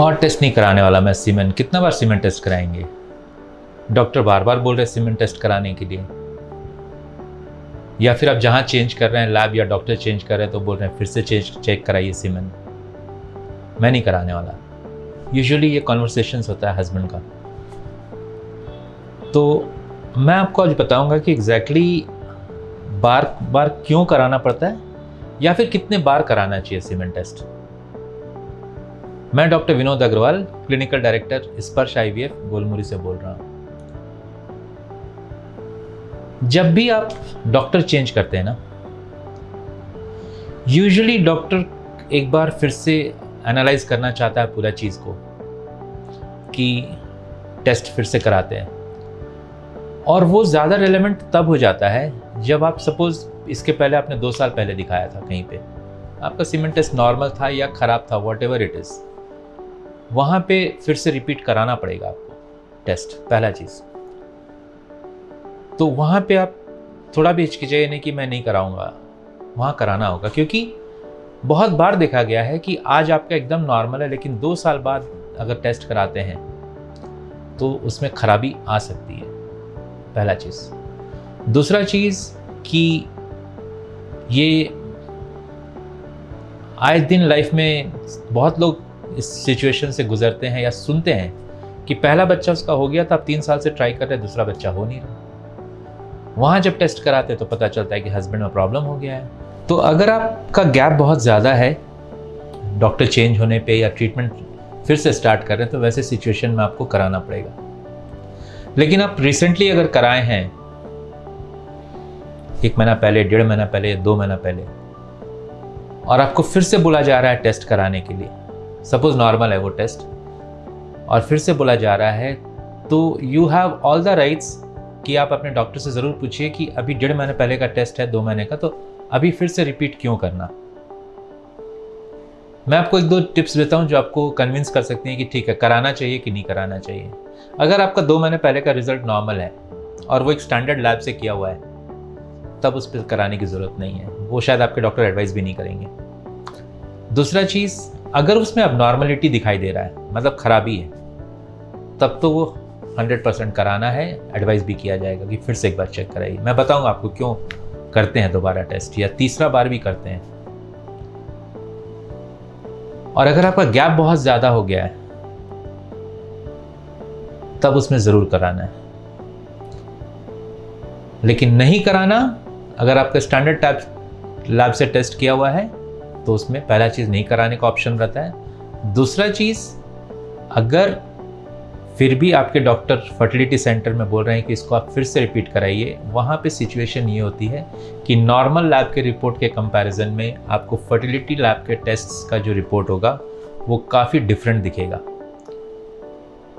और टेस्ट नहीं कराने वाला मैं सीमेन, कितना बार सीमेन टेस्ट कराएंगे? डॉक्टर बार बार बोल रहे हैं सीमेन टेस्ट कराने के लिए, या फिर आप जहाँ चेंज कर रहे हैं लैब या डॉक्टर चेंज कर रहे हैं तो बोल रहे हैं फिर से चेक कराइए सीमेन। मैं नहीं कराने वाला। यूजुअली ये कॉन्वर्सेशंस होता है हस्बैंड का। तो मैं आपको आज बताऊंगा कि एग्जैक्टली बार बार क्यों कराना पड़ता है या फिर कितने बार कराना चाहिए सीमेन टेस्ट। मैं doctor Vinod Agarwal, clinical director Sparsh IVF Golmuri से बोल रहा हूँ। जब भी आप डॉक्टर चेंज करते हैं ना, यूजुअली डॉक्टर एक बार फिर से एनालाइज करना चाहता है पूरा चीज़ को कि टेस्ट फिर से कराते हैं। और वो ज़्यादा रेलेवेंट तब हो जाता है जब आप सपोज इसके पहले आपने 2 साल पहले दिखाया था कहीं पे, आपका सीमेन टेस्ट नॉर्मल था या ख़राब था, वॉट एवर इट इज़, वहाँ पे फिर से रिपीट कराना पड़ेगा आपको टेस्ट, पहला चीज़। तो वहाँ पे आप थोड़ा भी हिचकिचाइए नहीं कि मैं नहीं कराऊंगा, वहाँ कराना होगा। क्योंकि बहुत बार देखा गया है कि आज आपका एकदम नॉर्मल है लेकिन 2 साल बाद अगर टेस्ट कराते हैं तो उसमें खराबी आ सकती है, पहला चीज़। दूसरा चीज़ कि ये आए दिन लाइफ में बहुत लोग इस सिचुएशन से गुजरते हैं या सुनते हैं कि पहला बच्चा उसका हो गया था, अब 3 साल से ट्राई कर रहे हैं, दूसरा बच्चा हो नहीं रहा। वहाँ जब टेस्ट कराते हैं तो पता चलता है कि हस्बैंड में प्रॉब्लम हो गया है। तो अगर आपका गैप बहुत ज़्यादा है डॉक्टर चेंज होने पे या ट्रीटमेंट फिर से स्टार्ट कर रहे हैं तो वैसे सिचुएशन में आपको कराना पड़ेगा। लेकिन आप रिसेंटली अगर कराए हैं 1 महीना पहले, 1.5 महीना पहले, 2 महीना पहले, और आपको फिर से बोला जा रहा है टेस्ट कराने के लिए, सपोज नॉर्मल है वो टेस्ट और फिर से बोला जा रहा है, तो you have all the rights कि आप अपने डॉक्टर से ज़रूर पूछिए कि अभी 1.5 महीने पहले का टेस्ट है, 2 महीने का, तो अभी फिर से रिपीट क्यों करना। मैं आपको 1-2 टिप्स देता हूं जो आपको कन्विंस कर सकती हैं कि ठीक है कराना चाहिए कि नहीं कराना चाहिए। अगर आपका 2 महीने पहले का रिजल्ट नॉर्मल है और वो एक स्टैंडर्ड लैब से किया हुआ है तब उस पर कराने की ज़रूरत नहीं है, वो शायद आपके डॉक्टर एडवाइस भी नहीं करेंगे। दूसरा चीज़, अगर उसमें अब नॉर्मलिटी दिखाई दे रहा है, मतलब खराबी है, तब तो वो 100% कराना है, एडवाइस भी किया जाएगा कि फिर से एक बार चेक कराइए। मैं बताऊंगा आपको क्यों करते हैं दोबारा टेस्ट या तीसरा बार भी करते हैं। और अगर आपका गैप बहुत ज़्यादा हो गया है तब उसमें ज़रूर कराना है। लेकिन नहीं कराना, अगर आपका स्टैंडर्ड लैब से टेस्ट किया हुआ है तो उसमें पहला चीज़ नहीं कराने का ऑप्शन रहता है। दूसरा चीज़, अगर फिर भी आपके डॉक्टर फर्टिलिटी सेंटर में बोल रहे हैं कि इसको आप फिर से रिपीट कराइए, वहाँ पे सिचुएशन ये होती है कि नॉर्मल लैब के रिपोर्ट के कंपैरिजन में आपको फर्टिलिटी लैब के टेस्ट्स का जो रिपोर्ट होगा वो काफ़ी डिफरेंट दिखेगा।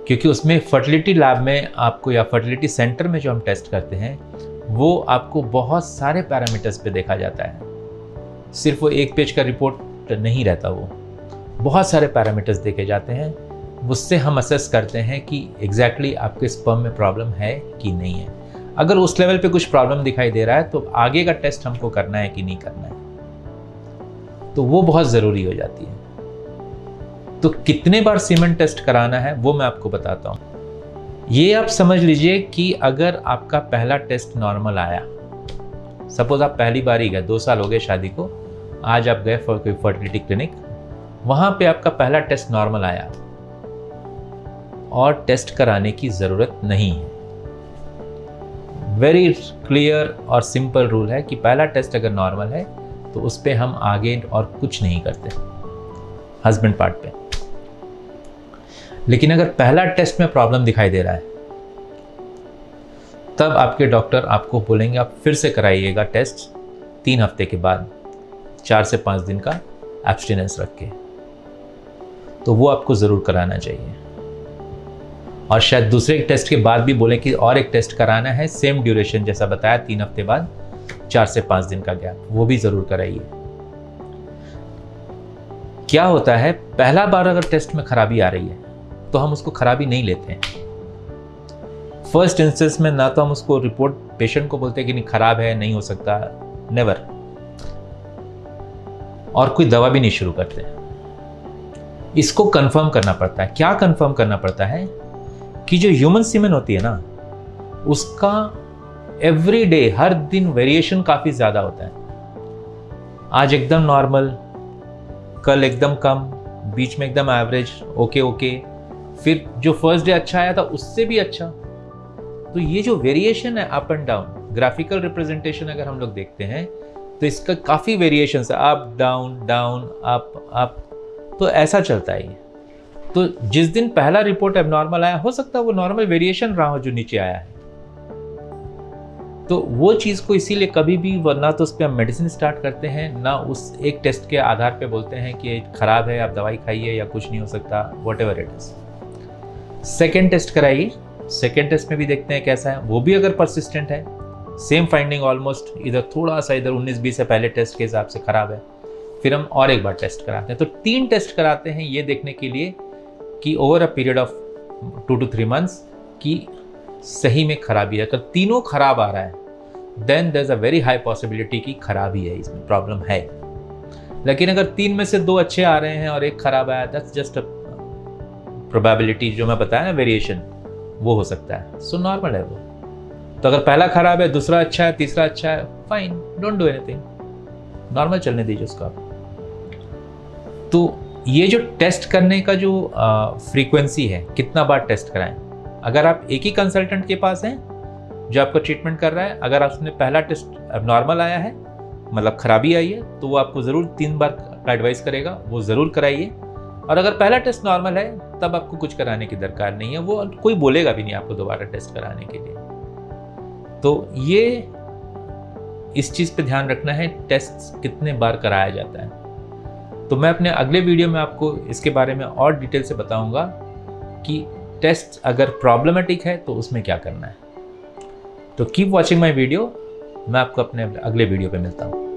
क्योंकि उसमें फर्टिलिटी लैब में आपको या फर्टिलिटी सेंटर में जो हम टेस्ट करते हैं वो आपको बहुत सारे पैरामीटर्स पे देखा जाता है, सिर्फ वो 1 पेज का रिपोर्ट नहीं रहता, वो बहुत सारे पैरामीटर्स देखे जाते हैं। उससे हम असेस करते हैं कि एग्जैक्टली आपके स्पर्म में प्रॉब्लम है कि नहीं है। अगर उस लेवल पे कुछ प्रॉब्लम दिखाई दे रहा है तो आगे का टेस्ट हमको करना है कि नहीं करना है, तो वो बहुत ज़रूरी हो जाती है। तो कितने बार सीमेन टेस्ट कराना है वो मैं आपको बताता हूँ। ये आप समझ लीजिए कि अगर आपका पहला टेस्ट नॉर्मल आया, सपोज आप पहली बार ही गए, 2 साल हो गए शादी को, आज आप गए कोई फर्टिलिटी क्लिनिक, वहाँ पे आपका पहला टेस्ट नॉर्मल आया और टेस्ट कराने की ज़रूरत नहीं है। वेरी क्लियर और सिंपल रूल है कि पहला टेस्ट अगर नॉर्मल है तो उस पर हम आगे और कुछ नहीं करते हस्बैंड पार्ट पे। लेकिन अगर पहला टेस्ट में प्रॉब्लम दिखाई दे रहा है तब आपके डॉक्टर आपको बोलेंगे आप फिर से कराइएगा टेस्ट 3 हफ्ते के बाद, 4 से 5 दिन का एब्स्टिनेंस रख के, तो वो आपको ज़रूर कराना चाहिए। और शायद दूसरे टेस्ट के बाद भी बोले कि और एक टेस्ट कराना है, सेम ड्यूरेशन जैसा बताया, 3 हफ्ते बाद 4 से 5 दिन का गैप, वो भी ज़रूर कराइए। क्या होता है, पहला बार अगर टेस्ट में खराबी आ रही है तो हम उसको खराबी नहीं लेते हैं। फर्स्ट इंस्टेंस में ना तो हम उसको रिपोर्ट पेशेंट को बोलते हैं कि नहीं खराब है, नहीं हो सकता, नेवर, और कोई दवा भी नहीं शुरू करते। इसको कंफर्म करना पड़ता है। क्या कंफर्म करना पड़ता है कि जो ह्यूमन सीमेन होती है ना, उसका एवरी डे, हर दिन वेरिएशन काफ़ी ज़्यादा होता है। आज एकदम नॉर्मल, कल एकदम कम, बीच में एकदम एवरेज, ओके, फिर जो फर्स्ट डे अच्छा आया था उससे भी अच्छा। तो ये जो वेरिएशन है up and down, graphical representation अगर हम लोग देखते हैं तो इसका काफ़ी वेरिएशन है, up down, down up up, तो ऐसा चलता है ये। तो जिस दिन पहला रिपोर्ट एबनॉर्मल आया, हो सकता है वो नॉर्मल वेरिएशन रहा हो जो नीचे आया है, तो वो चीज़ को इसीलिए कभी भी, वरना तो उस पर हम मेडिसिन स्टार्ट करते हैं, ना उस एक टेस्ट के आधार पे बोलते हैं कि खराब है आप दवाई खाइए या कुछ नहीं हो सकता, whatever it is. Second test कराइए, सेकेंड टेस्ट में भी देखते हैं कैसा है, वो भी अगर परसिस्टेंट है, सेम फाइंडिंग ऑलमोस्ट, इधर थोड़ा सा इधर 19-20 से पहले टेस्ट के हिसाब से खराब है, फिर हम और एक बार टेस्ट कराते हैं। तो 3 टेस्ट कराते हैं ये देखने के लिए कि over a period of 2 to 3 months की सही में खराबी है। अगर तीनों खराब आ रहा है then there is a very high possibility कि खराबी है, इसमें प्रॉब्लम है। लेकिन अगर 3 में से 2 अच्छे आ रहे हैं और 1 खराब आया, दैट्स जस्ट अ प्रोबेबिलिटी, जो मैं बताया ना वेरिएशन, वो हो सकता है। सो नॉर्मल है वो। तो अगर पहला खराब है, दूसरा अच्छा है, तीसरा अच्छा है, fine, don't do anything, normal चलने दीजिए उसको आप। तो ये जो टेस्ट करने का जो फ्रीक्वेंसी है, कितना बार टेस्ट कराएं। अगर आप एक ही कंसल्टेंट के पास हैं जो आपको ट्रीटमेंट कर रहा है, अगर आपने पहला टेस्ट एबनॉर्मल आया है, मतलब खराबी आई है, तो वो आपको ज़रूर 3 बार का एडवाइस करेगा, वो ज़रूर कराइए। और अगर पहला टेस्ट नॉर्मल है तब आपको कुछ कराने की दरकार नहीं है, वो कोई बोलेगा भी नहीं आपको दोबारा टेस्ट कराने के लिए। तो ये इस चीज़ पे ध्यान रखना है, टेस्ट कितने बार कराया जाता है। तो मैं अपने अगले वीडियो में आपको इसके बारे में और डिटेल से बताऊंगा कि टेस्ट अगर प्रॉब्लमेटिक है तो उसमें क्या करना है। तो कीप वॉचिंग माय वीडियो, मैं आपको अपने अगले वीडियो पे मिलता हूँ।